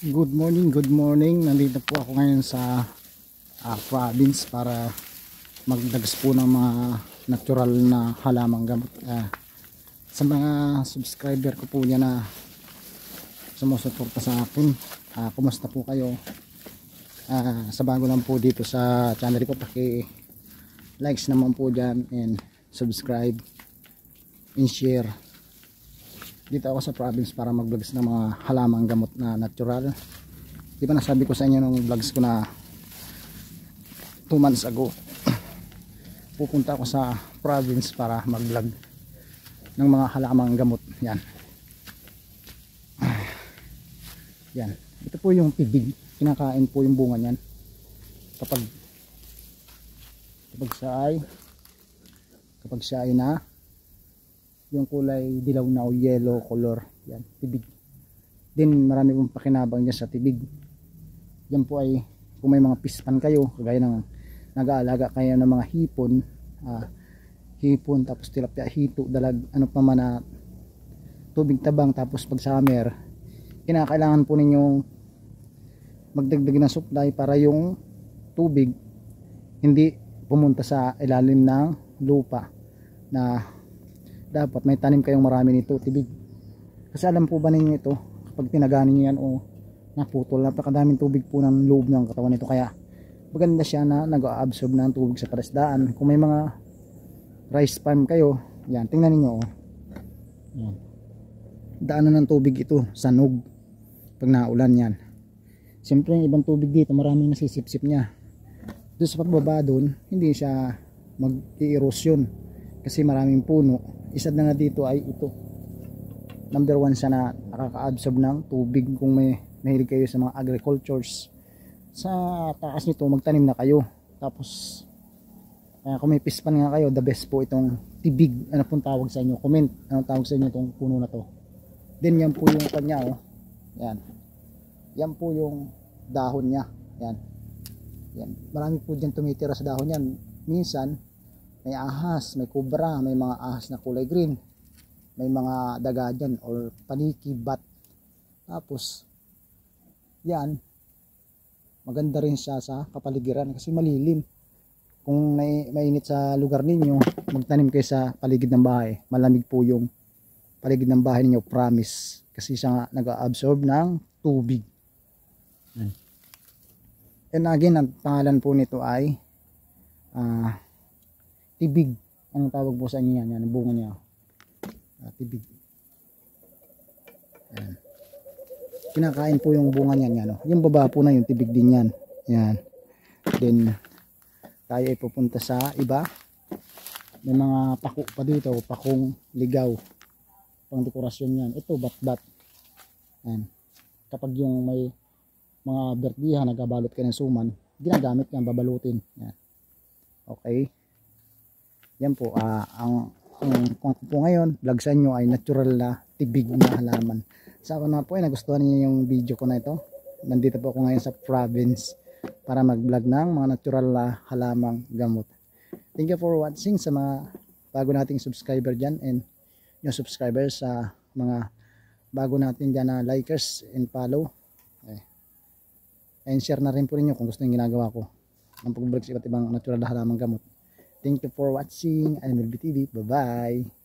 Good morning, good morning. Nandito po ako ngayon sa province para magdagas po ng mga natural na halamang gamot. Sa mga subscriber ko po niya na sumusuporta sa akin, kumusta po kayo? Sa bago lang po dito sa channel ko, likes naman po dyan and subscribe and share. Dito ako sa province para mag-vlogs ng mga halamang gamot na natural. Di ba nasabi ko sa inyo nung vlogs ko na 2 months ago, pupunta ako sa province para mag-vlog ng mga halamang gamot. Yan. Yan. Ito po yung tibig. Kinakain po yung bunga niyan. Kapag siya ay na yung kulay dilaw na o yellow color, yan, tibig. Din marami pong pakinabang niya sa tibig. Yan po ay kung may mga pispan kayo, kagaya ng nag-aalaga kayo ng mga hipon tapos tilapia, hito, dalag, ano pa man na tubig tabang, tapos pag summer kinakailangan po ninyong magdagdag ng supply para yung tubig hindi pumunta sa ilalim ng lupa, na dapat may tanim kayong marami nito, tibig. Kasi alam po ba ninyo ito, kapag tinaganin nyo yan o naputol, napakadaming tubig po ng loob ng katawan nito, kaya maganda siya na nag-absorb ng tubig sa palasdaan. Kung may mga rice farm kayo, yan, tingnan niyo oh. Yan. Daanan ng tubig ito sa nog pag naulan yan. Siyempre yung ibang tubig dito maraming nasisipsip niya. Doon sa pagbaba doon, hindi siya mag-i-erosyon kasi maraming puno. Isa na nga dito ay ito, number 1 siya na nakaka-absorb ng tubig. Kung may mahilig kayo sa mga agricultures, sa taas nito magtanim na kayo. Tapos kung may pispan nga kayo, the best po itong tibig. Ano pong tawag sa inyo? Comment anong tawag sa inyo itong puno na to. Then yan po yung kanya oh. Yan. Yan po yung dahon niya. Yan. Yan. Marami po dyan tumitira sa dahon yan. Minsan may ahas, may kubra, may mga ahas na kulay green, may mga daga dyan or paniki, bat. Tapos yan, maganda rin siya sa kapaligiran kasi malilim. Kung mainit sa lugar ninyo, magtanim kayo sa paligid ng bahay. Malamig po yung paligid ng bahay ninyo, promise, kasi siya nag-absorb ng tubig. And again, ang pangalan po nito ay tibig. Anong tawag po sa inyo yan? Yan ang bunga niya. Tibig. Yan. Kinakain po yung bunga niyan. Yan, oh. Yung baba po na yung tibig din yan. Yan. Then tayo ay pupunta sa iba. May mga pako pa dito. Pakong ligaw. Pang dekorasyon yan. Ito bat-bat. Yan. Kapag yung may mga berdihan, nagabalot ka ng suman, ginagamit yan, babalutin. Yan. Okay. Yan po, kung po ngayon vlog sa inyo ay natural na tibig na halaman. Sa ako na po ay nagustuhan niyo yung video ko na ito. Nandito po ako ngayon sa province para mag vlog ng mga natural na halamang gamot. Thank you for watching sa mga bago nating subscriber dyan, and yung subscribers sa mga bago natin dyan na likers and follow. And share na rin po ninyo kung gusto yung ginagawa ko ng pag-vlog sa iba't ibang natural na halamang gamot. Thank you for watching. I'm LB TV. Bye-bye.